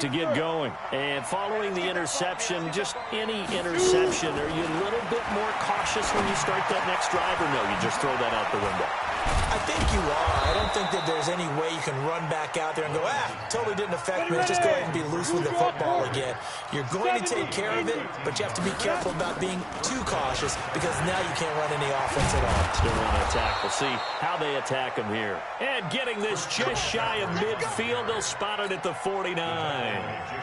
to get going. And following the interception, just any interception, are you a little bit more cautious when you start that next drive, or no, you just throw that out the window? I think you are. I don't think that there's any way you can run back out there and go, totally didn't affect me. Let's just go ahead and be loose with the football again. You're going to take care of it, but you have to be careful about being too cautious because now you can't run any offense at all. Still want to attack. We'll see how they attack him here. And getting this just shy of midfield, they'll spot it at the 49.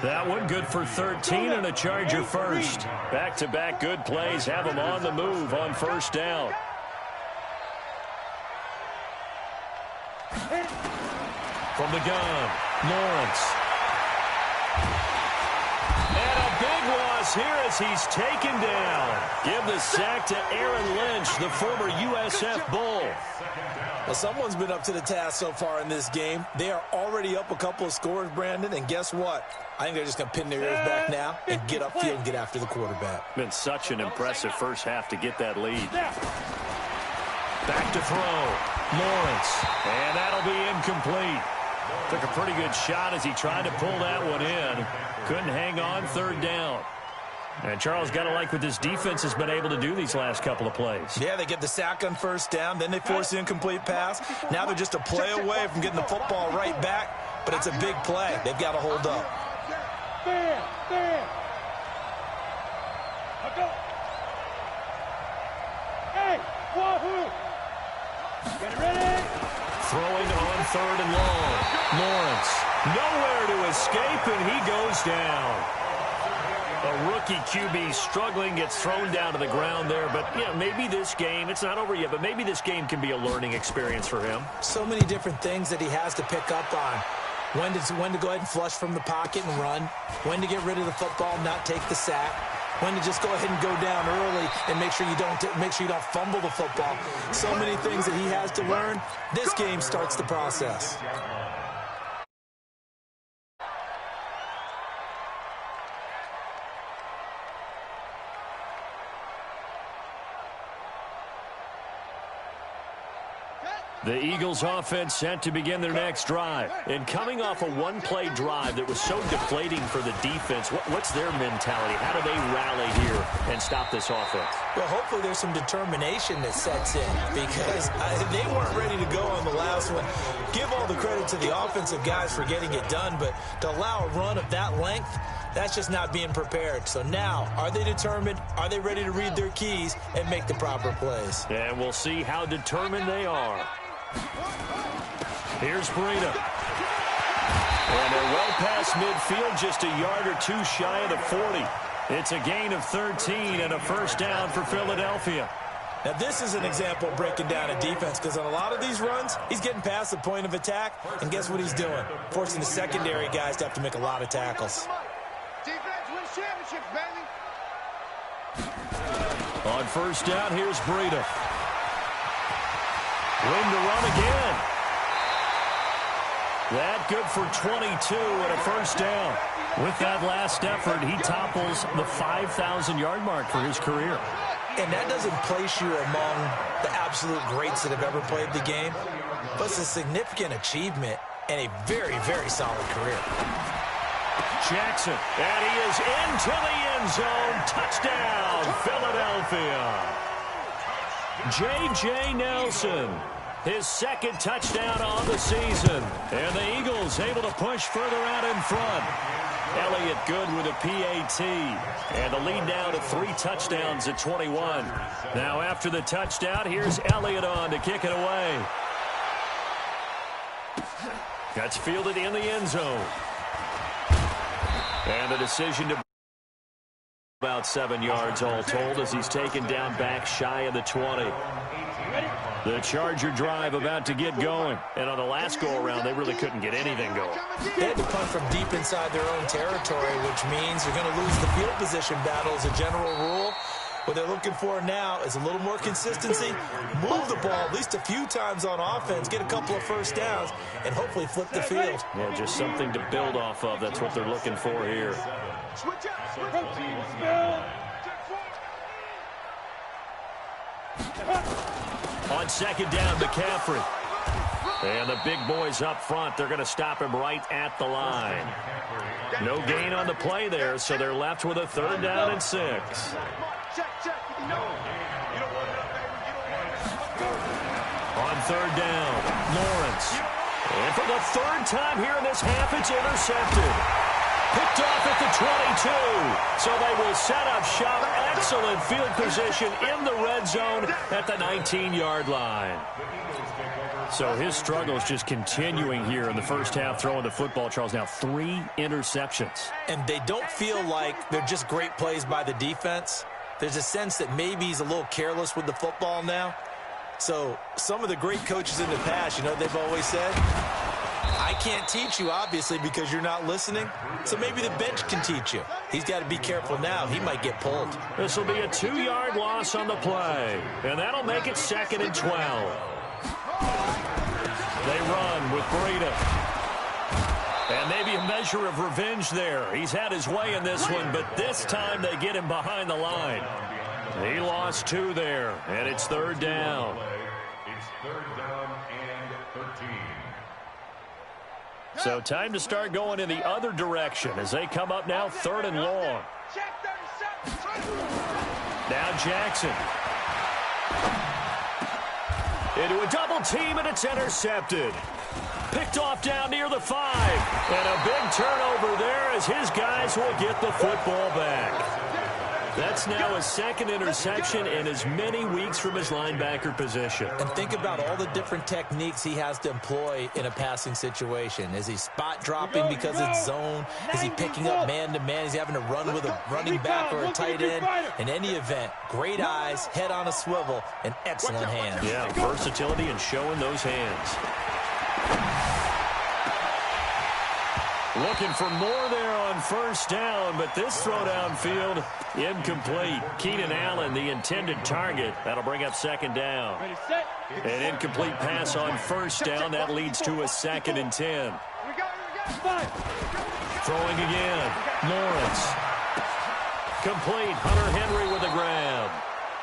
That one good for 13 and a Charger first. Back-to-back good plays have them on the move on first down. From the gun, Lawrence. And a big loss here as he's taken down. Give the sack to Aaron Lynch, the former USF Bull. Well, someone's been up to the task so far in this game. They are already up a couple of scores, Brandon, and guess what? I think they're just going to pin their ears back now and get upfield and get after the quarterback. Been such an impressive first half to get that lead. Back to throw, Lawrence, and that'll be incomplete. Took a pretty good shot as he tried to pull that one in. Couldn't hang on, third down. And Charles, got to like what this defense has been able to do these last couple of plays. Yeah, they get the sack on first down, then they force the incomplete pass. Now they're just a play away from getting the football right back, but it's a big play. They've got to hold up. Hey, wahoo! Get ready! Throwing on third and long. Lawrence, nowhere to escape, and he goes down. A rookie QB struggling, gets thrown down to the ground there. But, yeah, maybe this game, it's not over yet, but maybe this game can be a learning experience for him. So many different things that he has to pick up on. When to go ahead and flush from the pocket and run. When to get rid of the football, not take the sack. When to just go ahead and go down early and make sure you don't fumble the football. So many things that he has to learn. This game starts the process. The Eagles offense set to begin their next drive. And coming off a one-play drive that was so deflating for the defense, what's their mentality? How do they rally here and stop this offense? Well, hopefully there's some determination that sets in because they weren't ready to go on the last one. Give all the credit to the offensive guys for getting it done, but to allow a run of that length, that's just not being prepared. So now, are they determined? Are they ready to read their keys and make the proper plays? And we'll see how determined they are. Here's Breida. And they're well past midfield, just a yard or two shy of the 40. It's a gain of 13 and a first down for Philadelphia. Now, this is an example of breaking down a defense because on a lot of these runs, he's getting past the point of attack, and guess what he's doing? Forcing the secondary guys to have to make a lot of tackles. Defense wins championships, baby. On first down, here's Breida. Room to run again. That good for 22 and a first down. With that last effort, he topples the 5,000-yard mark for his career. And that doesn't place you among the absolute greats that have ever played the game, but it's a significant achievement and a very, very solid career. Jackson, and he is into the end zone. Touchdown, Philadelphia. J.J. Nelson, his second touchdown on the season. And the Eagles able to push further out in front. Elliott good with a PAT. And the lead now to 3 touchdowns at 21. Now after the touchdown, here's Elliott on to kick it away. That's fielded in the end zone. And the decision to about 7 yards all told as he's taken down back shy of the 20. The Charger drive about to get going. And on the last go-around, they really couldn't get anything going. They had to punt from deep inside their own territory, which means you're going to lose the field position battle as a general rule. What they're looking for now is a little more consistency, move the ball at least a few times on offense, get a couple of first downs, and hopefully flip the field. Yeah, just something to build off of. That's what they're looking for here. On second down, McCaffrey. And the big boys up front, they're going to stop him right at the line. No gain on the play there, so they're left with a 3rd down and 6. On 3rd down, Lawrence. And for the 3rd time here in this half, it's intercepted. Picked off at the 22. So they will set up shop. Excellent field position in the red zone at the 19-yard line. So his struggle is just continuing here in the first half, throwing the football, Charles. Now 3 interceptions. And they don't feel like they're just great plays by the defense. There's a sense that maybe he's a little careless with the football now. So some of the great coaches in the past, you know, they've always said, I can't teach you, obviously, because you're not listening. So maybe the bench can teach you. He's got to be careful now. He might get pulled. This will be a 2-yard loss on the play. And that'll make it 2nd and 12. They run with Breida. And maybe a measure of revenge there. He's had his way in this one, but this time they get him behind the line. He lost 2 there, and it's 3rd down. It's 3rd down and 13. So time to start going in the other direction as they come up now 3rd and long. Now Jackson. Into a double team, and it's intercepted. Picked off down near the 5. And a big turnover there as his guys will get the football back. That's now his 2nd interception in as many weeks from his linebacker position. And think about all the different techniques he has to employ in a passing situation. Is he spot dropping because it's zone? Is he picking up man-to-man? Is he having to run with a running back or a tight end? In any event, great eyes, head on a swivel, and excellent hands. Yeah, versatility and showing those hands. Looking for more there on 1st down, but this throw downfield incomplete. Keenan Allen, the intended target. That'll bring up 2nd down. An incomplete pass on 1st down. That leads to a 2nd and 10. Throwing again. Lawrence. Complete. Hunter Henry with a grab.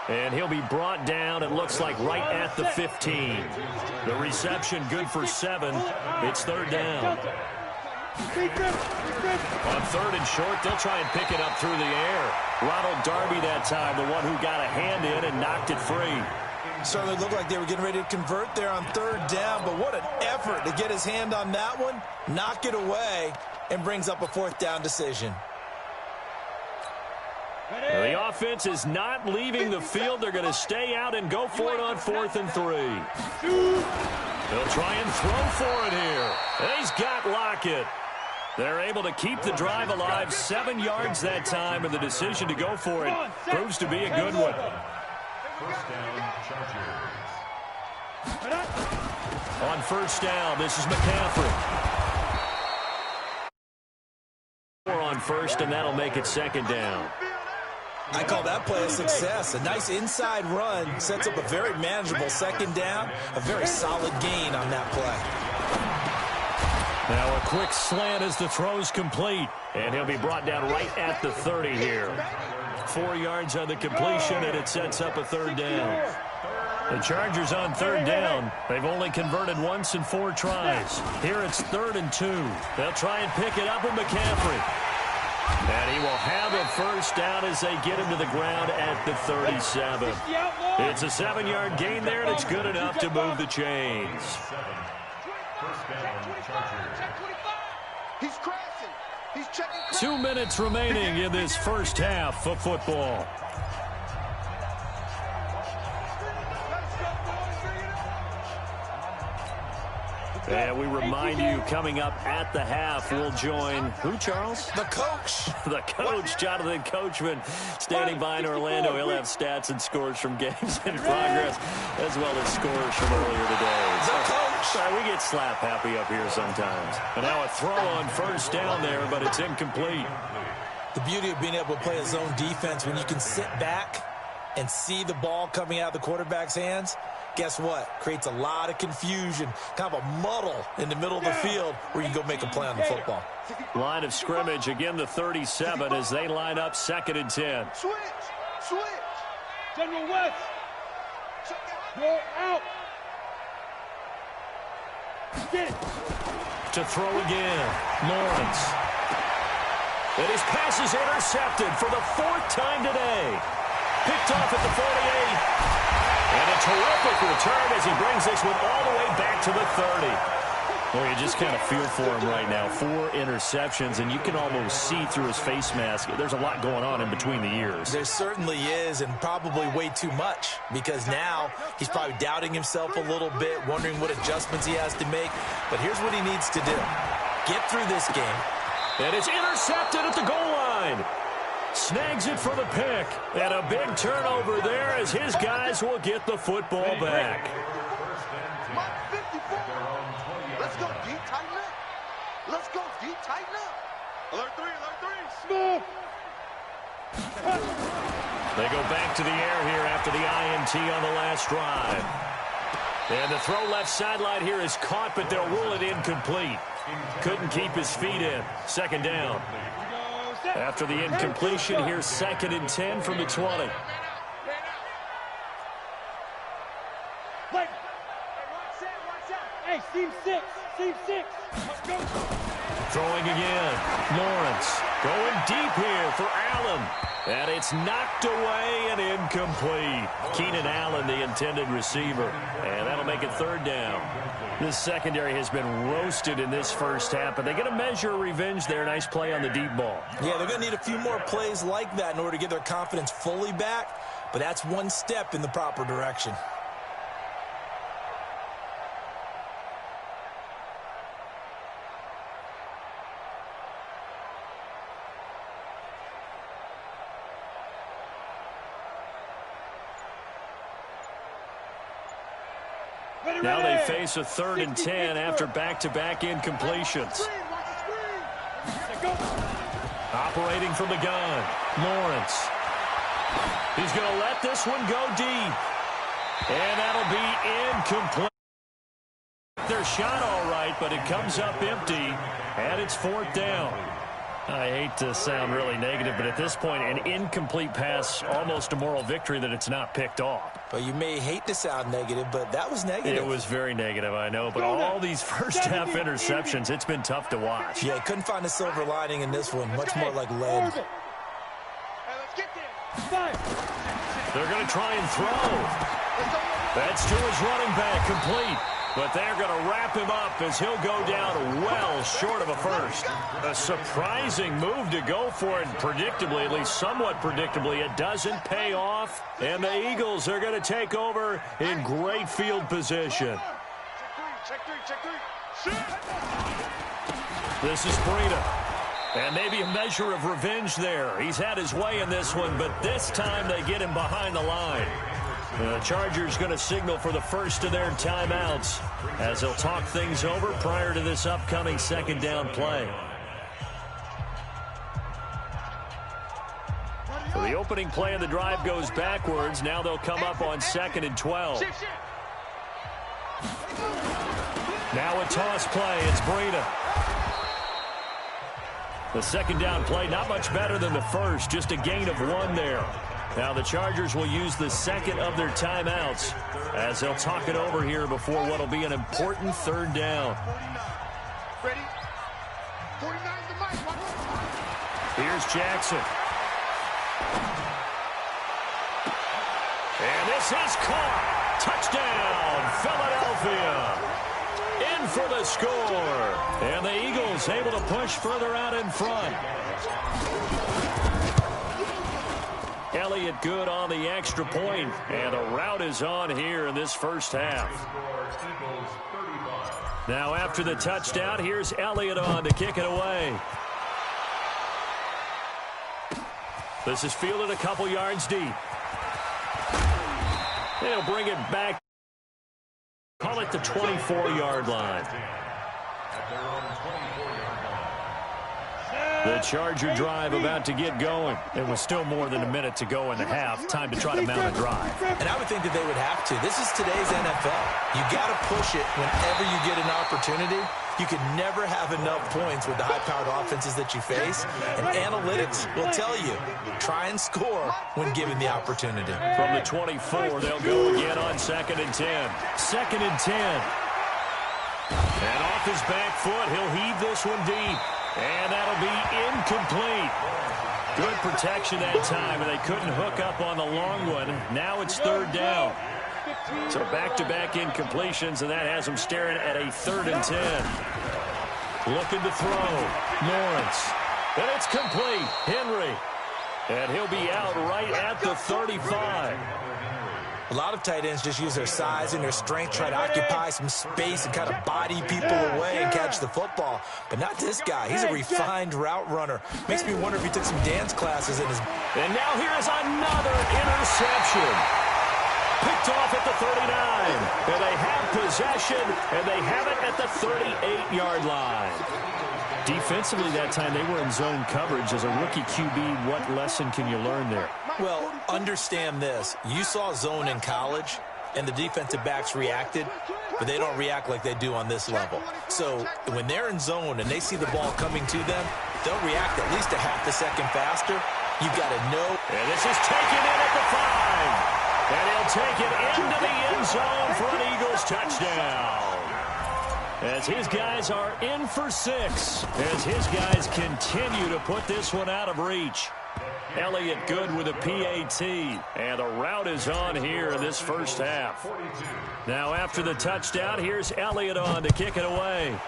And he'll be brought down, it looks like, right at the 15. The reception good for 7. It's 3rd down. On 3rd and short, they'll try and pick it up through the air. Ronald Darby that time, the one who got a hand in and knocked it free. Certainly looked like they were getting ready to convert there on 3rd down, but what an effort to get his hand on that one, knock it away, and brings up a 4th down decision. The offense is not leaving the field. They're going to stay out and go for it on 4th and 3. They'll try and throw for it here. He's got Lockett. They're able to keep the drive alive, 7 yards that time, and the decision to go for it proves to be a good one. 1st down, Chargers. On 1st down, this is McCaffrey. On 1st, and that'll make it 2nd down. I call that play a success. A nice inside run sets up a very manageable 2nd down, a very solid gain on that play. Now a quick slant as the throw's complete, and he'll be brought down right at the 30 here. 4 yards on the completion, and it sets up a 3rd down. The Chargers on 3rd down. They've only converted once in 4 tries. Here it's 3rd and 2. They'll try and pick it up with McCaffrey. And he will have a 1st down as they get him to the ground at the 37. It's a 7-yard gain there, and it's good enough to move the chains. 1st down, Chargers. 2 minutes remaining in this first half of football. And we remind you, coming up at the half, we'll join who, Charles? The coach. The coach, Jonathan Coachman, standing by in Orlando. He'll have stats and scores from games in progress, as well as scores from earlier today. The coach. Sorry, we get slap happy up here sometimes. And now a throw on 1st down there, but it's incomplete. The beauty of being able to play a zone defense when you can sit back and see the ball coming out of the quarterback's hands, guess what? Creates a lot of confusion, kind of a muddle in the middle of the field where you can go make a play on the football. Line of scrimmage, again the 37 as they line up 2nd and 10. Switch. General West. Go out. To throw again. Lawrence. And his pass is intercepted for the 4th time today. Picked off at the 48. And a terrific return as he brings this one all the way back to the 30. Well, you just kind of feel for him right now. 4 interceptions, and you can almost see through his face mask. There's a lot going on in between the ears. There certainly is, and probably way too much, because now he's probably doubting himself a little bit, wondering what adjustments he has to make. But here's what he needs to do. Get through this game. And it's intercepted at the goal line. Snags it for the pick. And a big turnover there as his guys will get the football back. Let's go deep, tighten up. Let's go deep, tighten up. Alert 3, smooth. They go back to the air here after the INT on the last drive. And the throw left sideline here is caught, but they'll rule it incomplete. Couldn't keep his feet in. 2nd down. After the incompletion, here's 2nd and 10 from the 20. Hey, Steve 6. Throwing again. Lawrence going deep here for Allen. And it's knocked away and incomplete. Keenan Allen, the intended receiver. And that'll make it 3rd down. This secondary has been roasted in this first half, but they get a measure of revenge there. Nice play on the deep ball. Yeah, they're going to need a few more plays like that in order to get their confidence fully back, but that's one step in the proper direction. Now they face a 3rd and 10 after back-to-back incompletions. Operating from the gun, Lawrence. He's going to let this one go deep. And that'll be incomplete. Their shot all right, but it comes up empty, and it's 4th down. I hate to sound really negative, but at this point, an incomplete pass, almost a moral victory that it's not picked off. Well, you may hate to sound negative, but that was negative. It was very negative, I know, but all these first-half interceptions, it's been tough to watch. Yeah, couldn't find a silver lining in this one. Much more like lead. They're going to try and throw. That's to his running back, complete. But they're going to wrap him up as he'll go down well short of a first. A surprising move to go for it, predictably, at least somewhat predictably. It doesn't pay off, and the Eagles are going to take over in great field position. This is Breida. And maybe a measure of revenge there. He's had his way in this one, but this time they get him behind the line. The Chargers going to signal for the first of their timeouts as they'll talk things over prior to this upcoming 2nd down play. So the opening play of the drive goes backwards. Now they'll come up on 2nd and 12. Now a toss play. It's Breida. The 2nd down play, not much better than the first, just a gain of 1 there. Now the Chargers will use the 2nd of their timeouts as they'll talk it over here before what will be an important 3rd down. Here's Jackson. And this is caught. Touchdown, Philadelphia. In for the score. And the Eagles able to push further out in front. Elliott good on the extra point, and a rout is on here in this first half. Now after the touchdown, here's Elliott on to kick it away. This is fielded a couple yards deep. They'll bring it back. Call it the 24-yard line. The Charger drive about to get going. It was still more than a minute to go in the half. Time to try to mount a drive. And I would think that they would have to. This is today's NFL. You got to push it whenever you get an opportunity. You can never have enough points with the high-powered offenses that you face. And analytics will tell you, try and score when given the opportunity. From the 24, they'll go again on 2nd and 10. 2nd and 10. off his back foot. He'll heave this one deep. And that'll be incomplete. Good protection that time, and they couldn't hook up on the long one. Now it's third down. So back-to-back incompletions, and that has them staring at a 3rd and 10. Looking to throw. Lawrence. And it's complete. Henry. And he'll be out right at the 35. A lot of tight ends just use their size and their strength, try to occupy some space and kind of body people away and catch the football. But not this guy. He's a refined route runner. Makes me wonder if he took some dance classes in his... And now here's another interception. Picked off at the 39. And they have possession, and they have it at the 38-yard line. Defensively that time, they were in zone coverage. As a rookie QB, what lesson can you learn there? Well, understand this. You saw zone in college, and the defensive backs reacted, but they don't react like they do on this level. So when they're in zone and they see the ball coming to them, they'll react at least a half a second faster. You've got to know. And this is taken in at the 5. And he'll take it into the end zone for an Eagles touchdown. As his guys are in for 6. As his guys continue to put this one out of reach. Elliott good with a PAT. And the route is on here in this first half. Now after the touchdown, here's Elliott on to kick it away.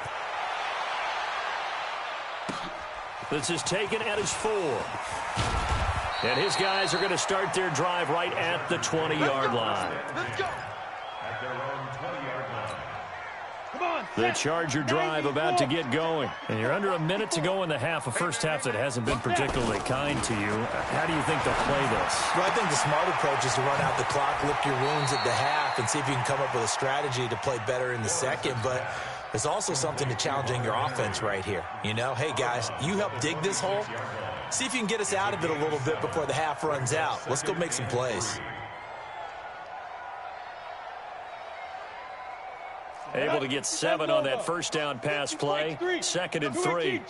This is taken at his 4. And his guys are going to start their drive right at the 20-yard line. Let's go. At their own 20-yard line. Come on. The Charger drive about to get going. And you're under a minute to go in the half, a first half that hasn't been particularly kind to you. How do you think they'll play this? Well, I think the smart approach is to run out the clock, lick your wounds at the half, and see if you can come up with a strategy to play better in the second. But there's also something to challenging your offense right here. You know, hey, guys, you help dig this hole. See if you can get us out of it a little bit before the half runs out. Let's go make some plays. Able to get 7 on that first down pass play. 2nd and 3.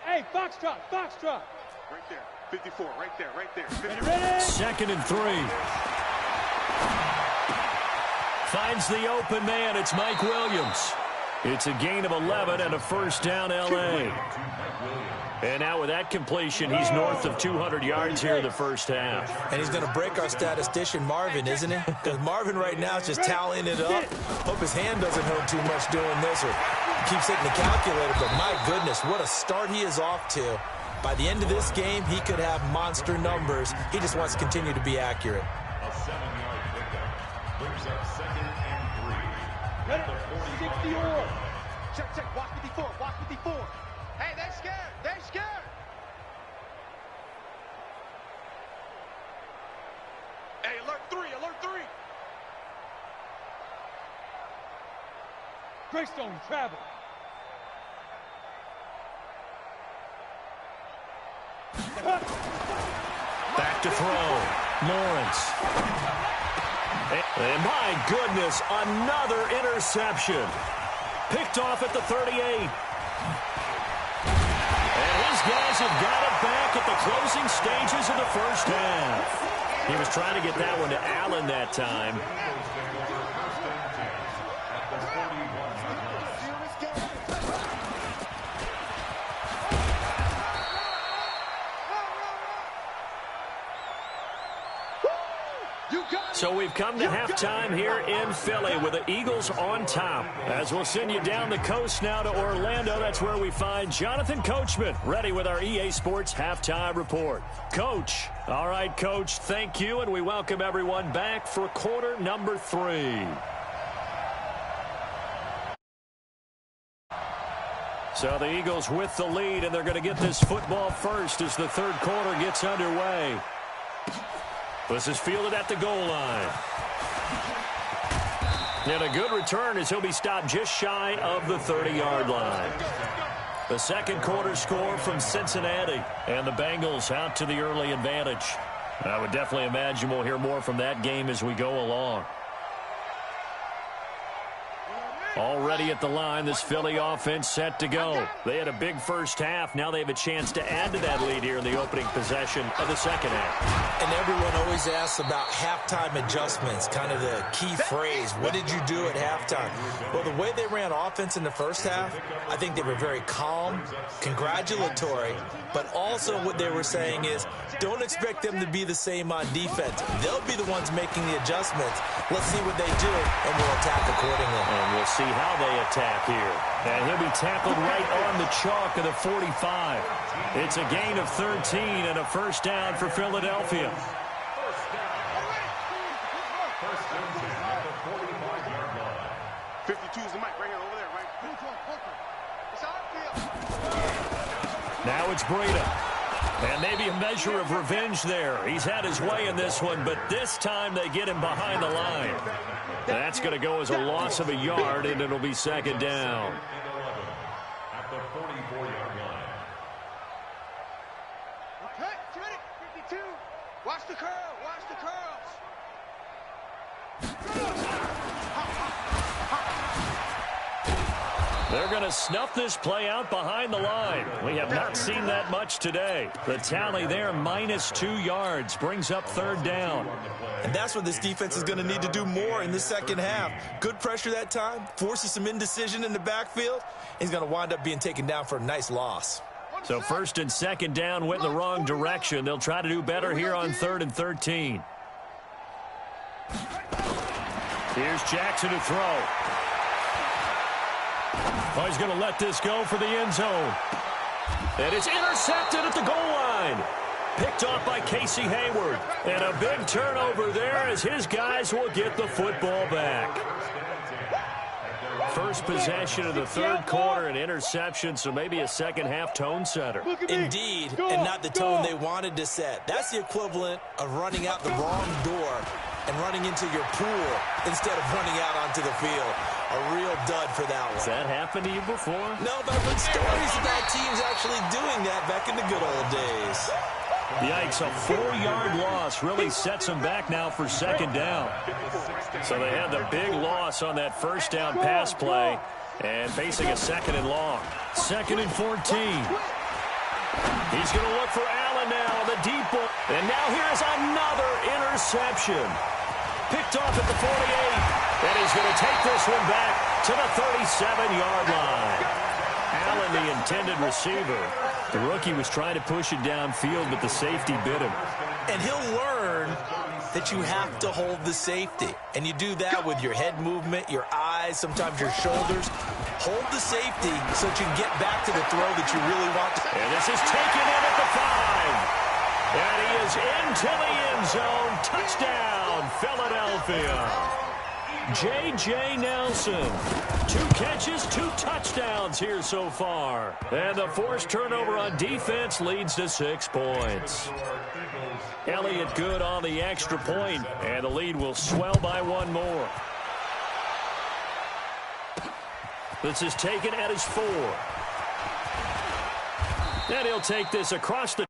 Hey, Foxtrot, Foxtrot. Right there. 54, right there, right there. 2nd and 3. Finds the open man. It's Mike Williams. It's a gain of 11 and a first down L.A. And now with that completion, he's north of 200 yards here in the first half. And he's going to break our statistician Marvin, isn't he? Because Marvin right now is just tallying it up. Hope his hand doesn't hurt too much doing this or keeps hitting the calculator. But my goodness, what a start he is off to. By the end of this game, he could have monster numbers. He just wants to continue to be accurate. A 7-yard pickup brings up 2nd and 3. At the 40-yard line. Check, check. Watch 54, watch 54. Hey, they're scared. They're scared. Hey, alert 3, alert 3. Greystone, travel. Back to throw. Lawrence. And my goodness, another interception. Picked off at the 38. And his guys have got it back at the closing stages of the first half. He was trying to get that one to Allen that time. So we've come to halftime here in Philly with the Eagles on top. As we'll send you down the coast now to Orlando, that's where we find Jonathan Coachman, ready with our EA Sports Halftime Report. Coach. All right, Coach, thank you, and we welcome everyone back for quarter number 3. So the Eagles with the lead, and they're going to get this football first as the third quarter gets underway. This is fielded at the goal line. And a good return as he'll be stopped just shy of the 30-yard line. The second quarter score from Cincinnati. And the Bengals out to the early advantage. I would definitely imagine we'll hear more from that game as we go along. Already at the line, this Philly offense set to go. They had a big first half. Now they have a chance to add to that lead here in the opening possession of the second half. And everyone always asks about halftime adjustments, kind of the key phrase. What did you do at halftime? Well, the way they ran offense in the first half, I think they were very calm, congratulatory, but also what they were saying is don't expect them to be the same on defense. They'll be the ones making the adjustments. Let's see what they do, and we'll attack accordingly. And we'll see how they attack here. And he'll be tackled right on the chalk of the 45. It's a gain of 13 and a first down for Philadelphia. First down at the 45-yard line. 52 is the mic right here, over there, right? It's outfield. Now it's Breida. And maybe a measure of revenge there. He's had his way in this one, but this time they get him behind the line. That's going to go as a loss of a yard, and it'll be second down. At the 44-yard line. Okay, 52. Watch the curl, watch the curls. They're going to snuff this play out behind the line. We have not seen that much today. The tally there, -2 yards, brings up third down. And that's what this defense is going to need to do more in the second half. Good pressure that time, forces some indecision in the backfield. He's going to wind up being taken down for a nice loss. So first and second down went in the wrong direction. They'll try to do better here on 3rd and 13. Here's Jackson to throw. Oh, he's going to let this go for the end zone. And it's intercepted at the goal line. Picked off by Casey Hayward. And a big turnover there as his guys will get the football back. First possession of the third quarter, an interception, so maybe a second half tone setter. Indeed, and not the tone they wanted to set. That's the equivalent of running out the wrong door and running into your pool instead of running out onto the field. A real dud for that one. Has that happened to you before? No, but I've heard stories about teams actually doing that back in the good old days. Yikes, a 4-yard loss really sets them back now for second down. So they had the big loss on that first down pass play and facing a second and long. 2nd and 14. He's going to look for Allen now on the deep ball. And now here's another interception. Picked off at the 48. And he's going to take this one back to the 37-yard line. Allen, the intended receiver. The rookie was trying to push it downfield, but the safety bit him. And he'll learn that you have to hold the safety. And you do that with your head movement, your eyes, sometimes your shoulders. Hold the safety so that you can get back to the throw that you really want to. And this is taken in at the 5. And he is into the end zone. Touchdown, Philadelphia. J.J. Nelson, 2 catches, 2 touchdowns here so far. And the forced turnover on defense leads to 6 points. Elliott good on the extra point, and the lead will swell by 1 more. This is taken at his 4. And he'll take this across the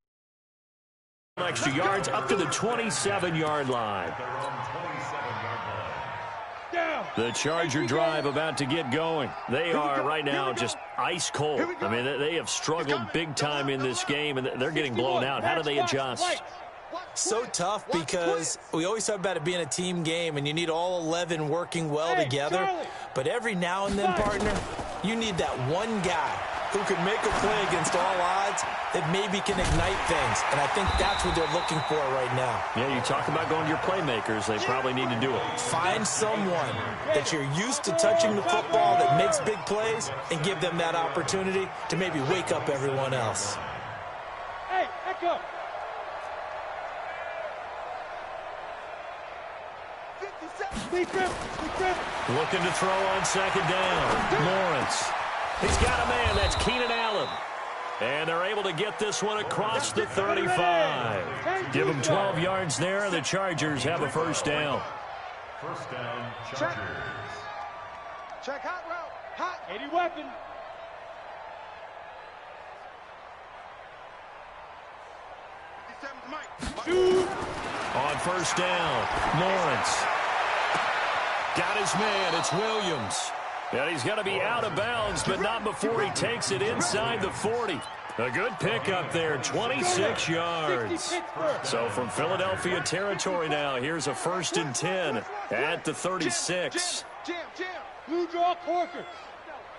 extra yards up to the 27-yard line. The Charger drive about to get going. They are right now just ice cold. I mean, they have struggled big time in this game, and they're getting blown out. How do they adjust? So tough because we always talk about it being a team game, and you need all 11 working well together. But every now and then, partner, you need that one guy who can make a play against all odds that maybe can ignite things. And I think that's what they're looking for right now. Yeah, you talk about going to your playmakers. They probably need to do it. Find someone that you're used to touching the football that makes big plays and give them that opportunity to maybe wake up everyone else. Hey, echo. 57. Looking to throw on second down. Lawrence. He's got a man. That's Keenan Allen. And they're able to get this one across the 35. Give them 12 yards there. The Chargers have a first down. First down, Chargers. Check hot route. Hot. 80 weapon. Shoot. On first down, Lawrence. Got his man. It's Williams. And he's going to be out of bounds, but not before he takes it inside the 40. A good pickup there, 26 yards. So from Philadelphia territory now, here's a 1st and 10 at the 36. Jam. Blue draw Corker.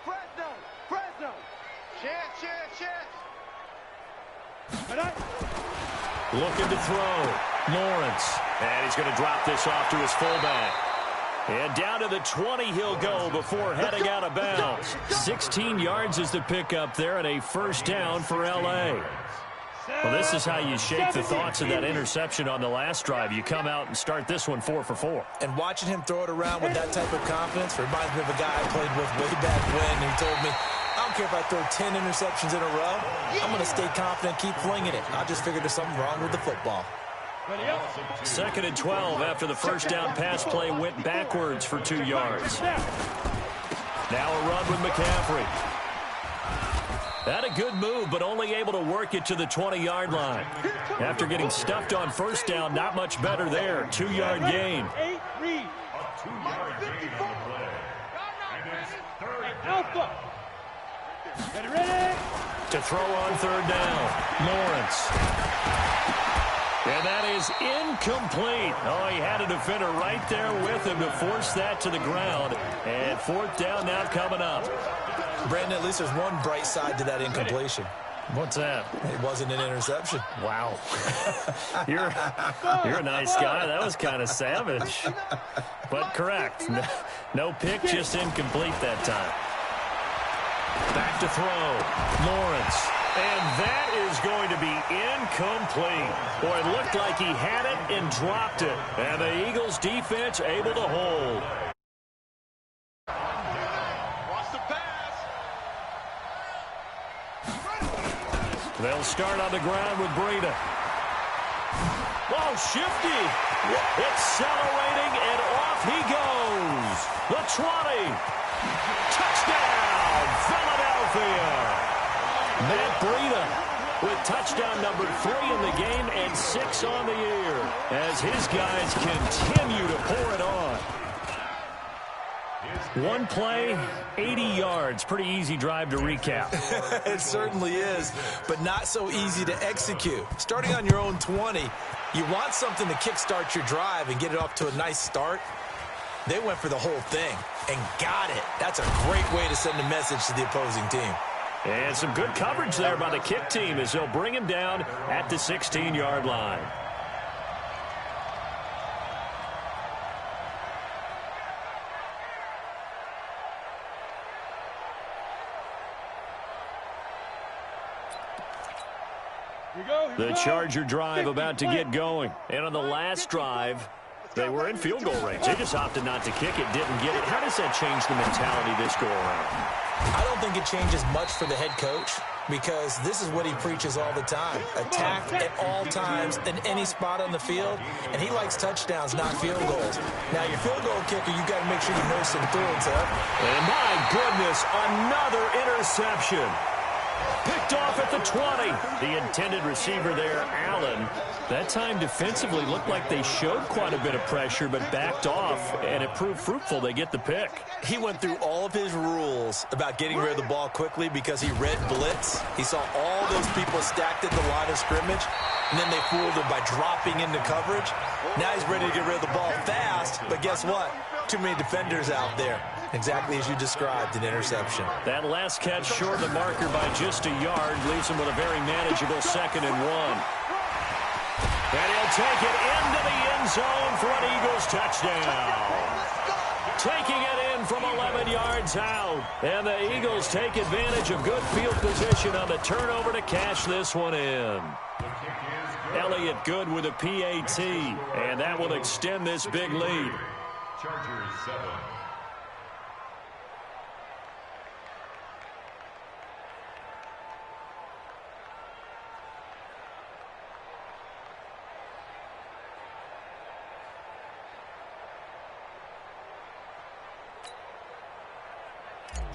Fresno. Chance. Looking to throw. Lawrence. And he's going to drop this off to his fullback. And down to the 20 he'll go before heading out of bounds. 16 yards is the pickup there and a 1st down for L.A. Well, this is how you shake the thoughts of that interception on the last drive. You come out and start this one 4 for 4. And watching him throw it around with that type of confidence reminds me of a guy I played with way back when. He told me, I don't care if I throw 10 interceptions in a row. I'm going to stay confident, keep flinging it. I just figured there's something wrong with the football. 2nd and 12 after the 1st down pass play went backwards for 2 yards. Now a run with McCaffrey. Had a good move, but only able to work it to the 20-yard line. After getting stuffed on 1st down, not much better there. 2-yard gain. A 2-yard gain on the play. And it's 3rd down. Alpha. Ready. To throw on 3rd down. Lawrence. And that is incomplete. Oh, he had a defender right there with him to force that to the ground. And 4th down now coming up. Brandon, at least there's one bright side to that incompletion. What's that? It wasn't an interception. Wow. You're a nice guy. That was kind of savage. But correct. No pick, just incomplete that time. Back to throw. Lawrence. And that is going to be incomplete. Boy, it looked like he had it and dropped it. And the Eagles defense able to hold. Watch the pass. They'll start on the ground with Breida. Oh, shifty. Accelerating, and off he goes. The 20. Touchdown, Philadelphia. Matt Breida with touchdown number 3 in the game and 6 on the year as his guys continue to pour it on. One play, 80 yards. Pretty easy drive to recap. It certainly is, but not so easy to execute. Starting on your own 20, you want something to kickstart your drive and get it off to a nice start. They went for the whole thing and got it. That's a great way to send a message to the opposing team. And some good coverage there by the kick team as they'll bring him down at the 16-yard line. The Charger drive about to get going. And on the last drive, they were in field goal range. They just opted not to kick it, didn't get it. How does that change the mentality this go around? I don't think it changes much for the head coach because this is what he preaches all the time. Attack at all times in any spot on the field, and he likes touchdowns, not field goals. Now, your field goal kicker, you got to make sure you nurse him through it, sir. And my goodness, another interception. Picked off at the 20. The intended receiver there, Allen. That time defensively looked like they showed quite a bit of pressure but backed off, and it proved fruitful. They get the pick. He went through all of his rules about getting rid of the ball quickly because he read blitz. He saw all those people stacked at the line of scrimmage, and then they fooled him by dropping into coverage. Now he's ready to get rid of the ball fast, but guess what? Too many defenders out there. Exactly as you described, an interception. That last catch short of the marker by just a yard leaves him with a very manageable 2nd and 1. And he'll take it into the end zone for an Eagles touchdown. Taking it in from 11 yards out. And the Eagles take advantage of good field position on the turnover to cash this one in. Elliott good with a PAT. And that will extend this big lead. Chargers 7.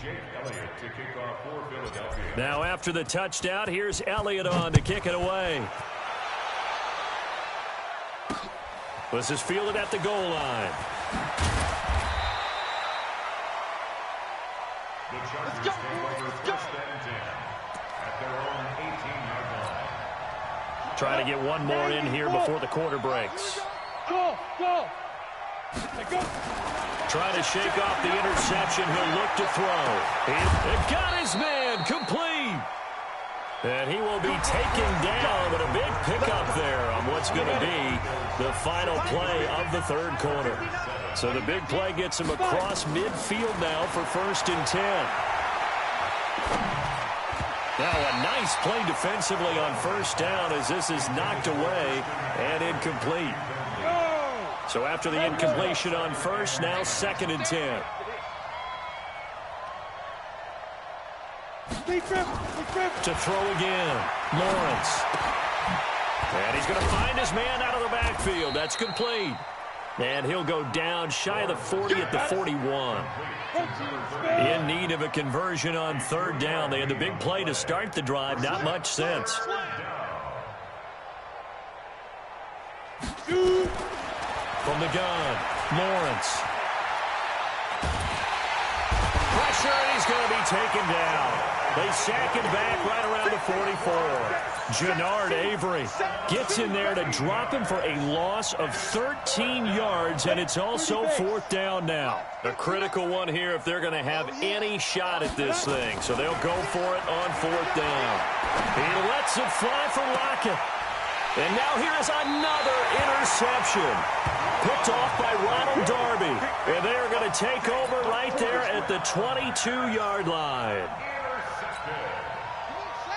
Jake Elliott to kick off for Philadelphia. Now after the touchdown, here's Elliott on to kick it away. This is fielded at the goal line. Let's go, boys. Let's go. At their own 18-yard line. Trying to get one more in here before the quarter breaks. Go, go. Go. Trying to shake off the interception. He'll look to throw. It got his man complete. And he will be taken down, but a big pickup there on what's going to be the final play of the third quarter. So the big play gets him across midfield now for 1st and 10. Now a nice play defensively on 1st down as this is knocked away and incomplete. So after the incompletion on 1st, now 2nd and 10. To throw again, Lawrence. And he's going to find his man out of the backfield. That's complete. And he'll go down shy of the 40 at the 41. In need of a conversion on 3rd down. They had the big play to start the drive. Not much sense. From the gun, Lawrence. Pressure, and he's going to be taken down. They sack him back right around the 44. Jannard Avery gets in there to drop him for a loss of 13 yards, and it's also 4th down now. A critical one here if they're going to have any shot at this thing. So they'll go for it on 4th down. He lets it fly for Lockett. And now here is another interception. Picked off by Ronald Darby. And they are going to take over right there at the 22-yard line.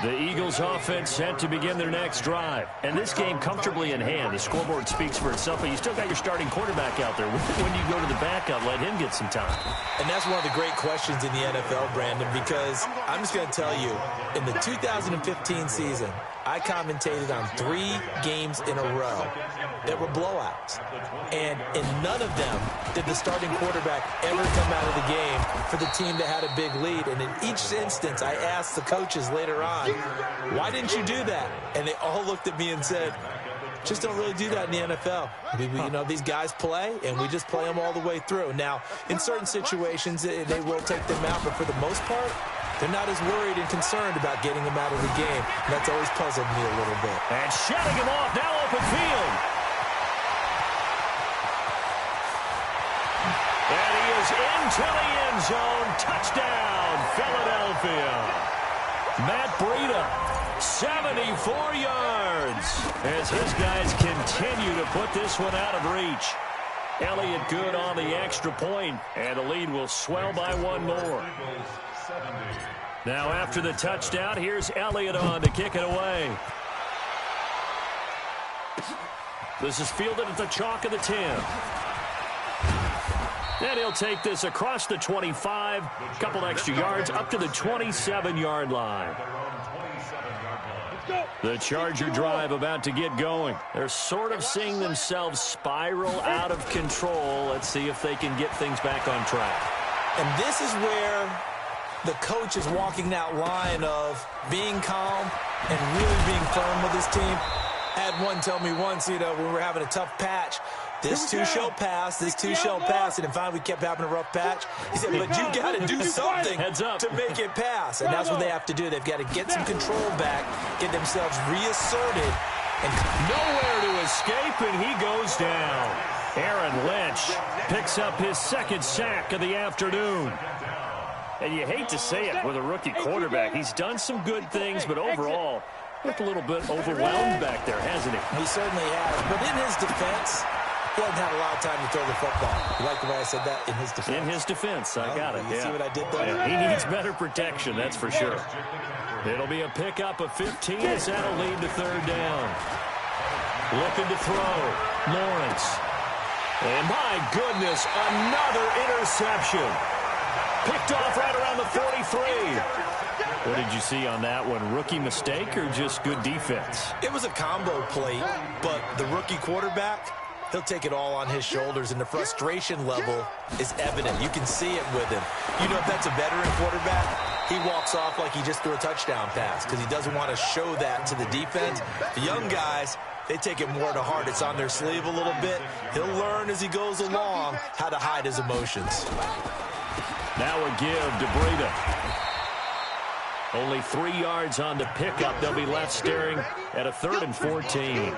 The Eagles offense set to begin their next drive. And this game comfortably in hand. The scoreboard speaks for itself, but you still got your starting quarterback out there. When you go to the backup, let him get some time. And that's one of the great questions in the NFL, Brandon, because I'm just going to tell you, in the 2015 season, I commentated on 3 games in a row that were blowouts. And in none of them did the starting quarterback ever come out of the game for the team that had a big lead. And in each instance, I asked the coaches later on, why didn't you do that? And they all looked at me and said, just don't really do that in the NFL. You know, these guys play, and we just play them all the way through. Now, in certain situations, they will take them out, but for the most part, they're not as worried and concerned about getting him out of the game. And that's always puzzled me a little bit. And shutting him off, now open field. And he is into the end zone. Touchdown, Philadelphia. Matt Breida, 74 yards. As his guys continue to put this one out of reach. Elliott good on the extra point, and the lead will swell by one more. Now after the touchdown, here's Elliott on to kick it away. This is fielded at the chalk of the 10. And he'll take this across the 25, couple extra yards, up to the 27-yard line. The Charger drive about to get going. They're sort of seeing themselves spiral out of control. Let's see if they can get things back on track. And this is where the coach is walking that line of being calm and really being firm with his team. I had one tell me once, when we were having a tough patch, this too shall pass, this too shall pass. And then finally we kept having a rough patch. He said, but you got to do something to make it pass. And that's what they have to do. They've got to get some control back, get themselves reasserted. And nowhere to escape, and he goes down. Aaron Lynch picks up his 2nd sack of the afternoon. And you hate to say it with a rookie quarterback. He's done some good things, but overall, looked a little bit overwhelmed back there, hasn't he? He certainly has. But in his defense, he hasn't had a lot of time to throw the football. You like the way I said that? In his defense. In his defense. I got it. You see what I did there? Yeah, he needs better protection, that's for sure. It'll be a pickup of 15 as that'll lead to 3rd down. Looking to throw. Lawrence. And my goodness, another interception. Picked off right around the 43. What did you see on that one? Rookie mistake or just good defense? It was a combo play, but the rookie quarterback, he'll take it all on his shoulders, and the frustration level is evident. You can see it with him. You know, if that's a veteran quarterback, he walks off like he just threw a touchdown pass because he doesn't want to show that to the defense. The young guys, they take it more to heart. It's on their sleeve a little bit. He'll learn as he goes along how to hide his emotions. Now a give to Breida. Only 3 yards on the pickup. They'll be left staring at a 3rd and 14.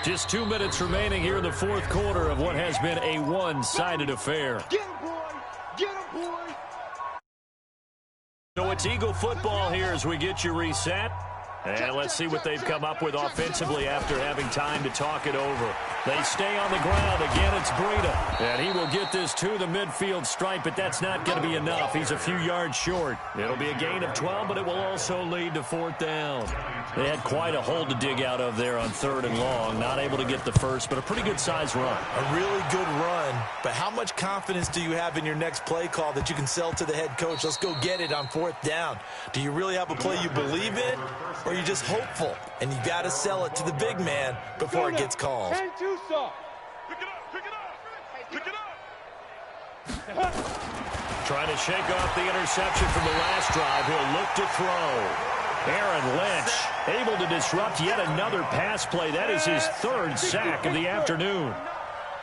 Just 2 minutes remaining here in the fourth quarter of what has been a one-sided affair. Get him, boy! Get him, boy! So it's Eagle football here as we get you reset. And let's see what they've come up with offensively after having time to talk it over. They stay on the ground. Again, it's Breida. And he will get this to the midfield stripe, but that's not going to be enough. He's a few yards short. It'll be a gain of 12, but it will also lead to 4th down. They had quite a hole to dig out of there on 3rd and long. Not able to get the first, but a pretty good-sized run. A really good run, but how much confidence do you have in your next play call that you can sell to the head coach? Let's go get it on 4th down. Do you really have a play you believe in, or are you just hopeful? And you got to sell it to the big man before it gets called. 10-2 soft. Pick it up! Pick it up! Pick it up! Trying to shake off the interception from the last drive. He'll look to throw. Aaron Lynch able to disrupt yet another pass play. That is his 3rd sack of the afternoon.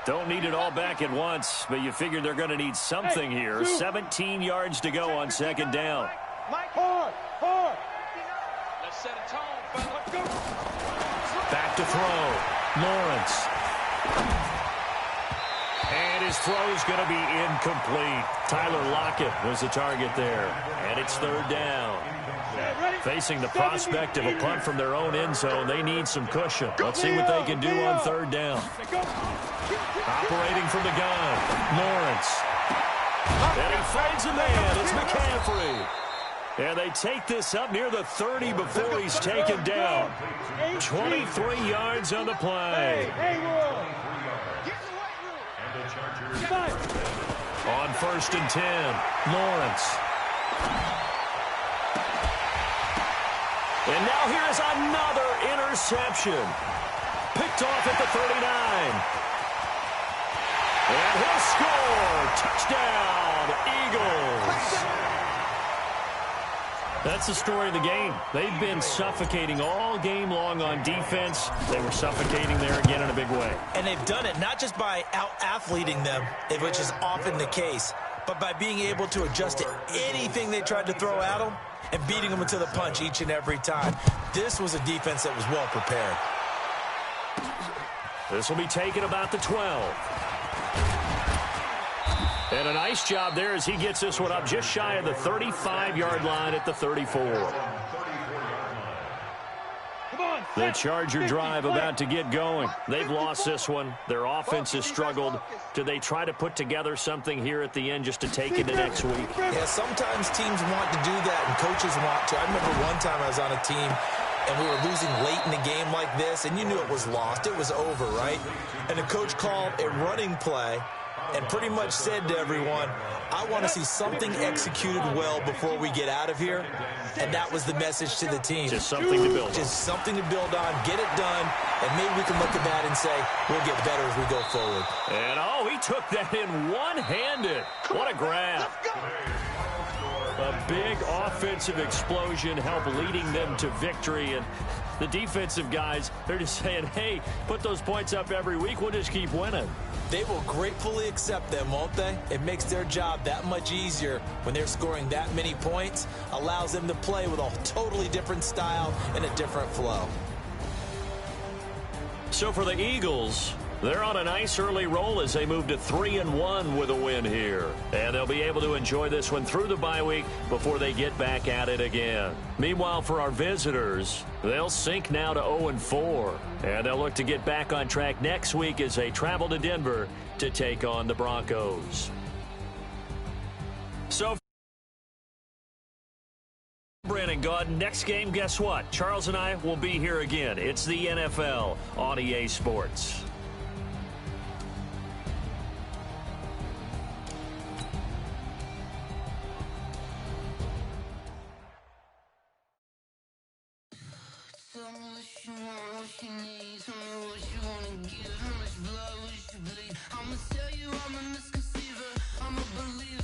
Don't need it all back at once, but you figure they're going to need something here. 17 yards to go on 2nd down. Hard. Let's set a tone, fella. Let's go. Back to throw. Lawrence. And his throw is going to be incomplete. Tyler Lockett was the target there. And it's 3rd down. Facing the prospect of a punt from their own end zone, they need some cushion. Let's see what they can do on 3rd down. Operating from the gun, Lawrence. And he finds a man. It's McCaffrey. And they take this up near the 30 before he's taken down. 23 yards on the play. On 1st and 10, Lawrence. And now here is another interception. Picked off at the 39. And he'll score. Touchdown, Eagles. That's the story of the game. They've been suffocating all game long on defense. They were suffocating there again in a big way. And they've done it not just by out-athleting them, which is often the case, but by being able to adjust to anything they tried to throw at them and beating them into the punch each and every time. This was a defense that was well prepared. This will be taken about the 12. And a nice job there as he gets this one up just shy of the 35-yard line at the 34. The Charger drive about to get going. They've lost this one. Their offense has struggled. Do they try to put together something here at the end just to take into next week? Yeah, sometimes teams want to do that and coaches want to. I remember one time I was on a team and we were losing late in the game like this, and you knew it was lost. It was over, right? And the coach called a running play and pretty much said to everyone, I want to see something executed well before we get out of here. And that was the message to the team. Just something to build on. Just something to build on, get it done, and maybe we can look at that and say, we'll get better as we go forward. And, oh, he took that in one-handed. What a grab. A big offensive explosion helped leading them to victory. And the defensive guys, they're just saying, hey, put those points up every week. We'll just keep winning. They will gratefully accept them, won't they? It makes their job that much easier when they're scoring that many points. Allows them to play with a totally different style and a different flow. So for the Eagles, they're on a nice early roll as they move to 3-1 with a win here. And they'll be able to enjoy this one through the bye week before they get back at it again. Meanwhile, for our visitors, they'll sink now to 0-4. And they'll look to get back on track next week as they travel to Denver to take on the Broncos. So, Brandon Gaudin, next game, guess what? Charles and I will be here again. It's the NFL on EA Sports. I'ma tell you I'm a misconceiver, I'm a believer.